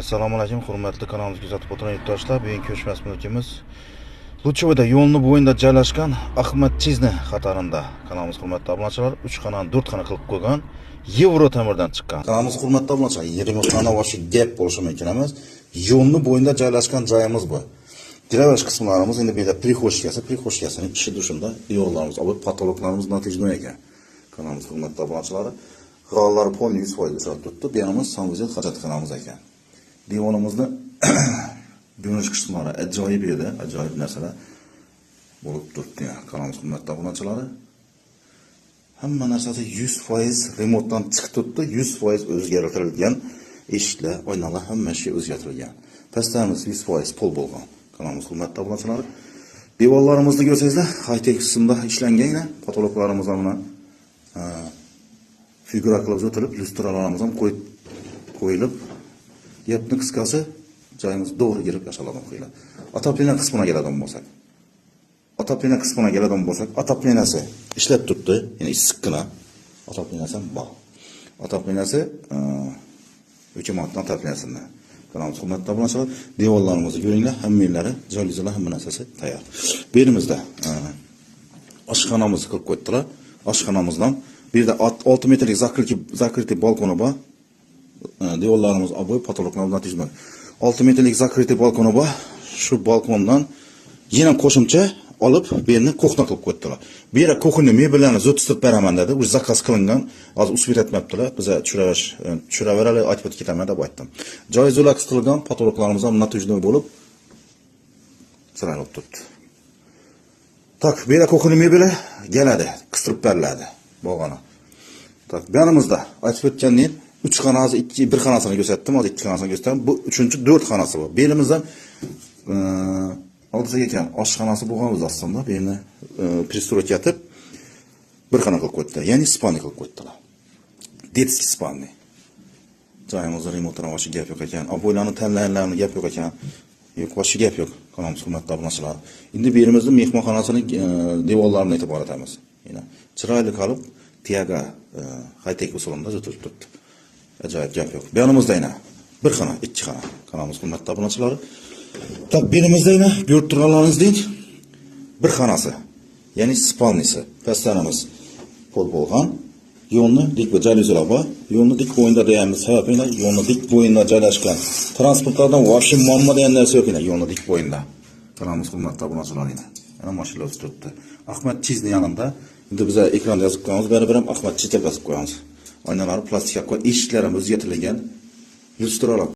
Assalomu alaykum, hurmatli kanalimizni kuzatib o'tirgan yurtdoshlar. Bugungi ko'chmas mulkimiz Luchovoda yo'lni bo'yida joylashgan Ahmad Chizni qatorida. Kanalimiz hurmatli obunachilar 3 xonani 4 xona qilib qo'ygan Yevro ta'mirdan chiqqan. Kanalimiz hurmatli obunachilar, 20 xona va shu gap bo'lishi mumkin emas. Yo'lni bo'yida joylashgan joyimiz bu. Giravesh qismlarimiz endi bu yerda prixoshkasining ichi dushunda devorlarimiz, olib patologlarimiz natijada ekan. Kanalimiz hurmatli obunachilari, g'allari polni 100% ushlab turibdi. Bu yerimiz sanvizet hojatxonamiz ekan. Devorimizni bo'ynish qismlari ajoyib edi, ajoyib narsalar bo'lib turibdi. Kanalimiz hurmatli obunachilari, hamma narsasi 100% remontdan chiqib turibdi, 100% o'zgartirilgan. Eshiklar, oynalar hamma şey o'zgartirilgan. Pastlarimiz 100% pol bo'lgan. Kanalimiz hurmatli obunachilari, devorlarimizni ko'rsangizlar, high-tech qismda ishlangan, patologlarimiz ham figura qilib o'tilib, lyustralarimiz ham qo'yilib, yapni qisqasi joyimiz to'g'ri girib yashaladi qo'yiladi. Otopleniya qismına keladigan bo'lsak, otopleniyasi ishlab turibdi, ya'ni issiqqina. Otopleniyasi bor. Otopleniyasi hukumatdan otopleniyasidan. Kanalimiz hurmatli obunachilar, devorlarimizni ko'ringlar, hammilari, joylar, hamma narsasi tayyor. Bu yerimizda oshxonamizni qilib qo'ydilar. Oshxonamizdan bir de 6 metrlik zakrytый balkoni bor. Devorlarimiz aboy patologlarimiz natijada 6 metrlik zakrytый balkoni bor. Shu balkondan yana qo'shimcha olib, bu yerni kuxna qilib qo'ydilar. Bu yerga kuxna mebellarni zo'ttirib beraman dedi. U zakaz qilingan, hozir usbir etmabdilar. Biz tushiraverali, aytib ketaman deb aytdim. Joy zo'lak qilingan, patologlarimiz ham natijada bo'lib siralib turibdi. Tak, bu yerga kuxna mebeli keladi, qistirib beriladi. Bo'lgani. Tak, bu yerimizda aytib o'tgandan 3 xonasi, 1 xonasini ko'rsatdim, hozir 2 xonasini ko'rsataman. Bu 3-4 xonasi bor. Bu yerimizdan oldiga ekan oshxonasi bo'lgan o'zi aslında bu yerni pristroyka etib bir xona qilib qo'ydilar. Ya'ni spalni qilib qo'ydilar. Детский spalni. Joyimizda remontdan boshqa gap yo'q ekan. Aboylarni tanlaganlarni gap yo'q ekan. Yo'q, boshqa gap yo'q. Kanalimiz hurmatli obunachilar. Endi bu yerimizda mehmonxonasining devorlarini e'tibor etamiz. Yana chiroyli qilib tiyaga high-tech usulida o'tirib turibdi. Ajoyib gap yo'q. Bu yerimizda yana bir xona, 2 xona. Kanalimiz hurmatli obunachilar. Tak, berimizda yana ko'rib turganlaringizdek bir xonasi, ya'ni spalnisi. Pastlarimiz pol bo'lgan. Yo'lni dik va jaluzlar bor. Yo'lni dik bo'yinda deyamiz, sababi yo'lni dik bo'yinda joylashgan. Transportlardan vobshe muammo degan narsa yo'q edi, yo'lni dik bo'yinda. Kanalimiz hurmatli obunachilar edi. Yana mashinalar turibdi. Ahmad Chizni yanında. Endi biz ekranda yozib qo'yamiz, baribir ham Ahmad Chizni yozib qo'yamiz. Oynalari plastikka qo'yib, eshiklari ham o'zgartirilgan. Lyustralar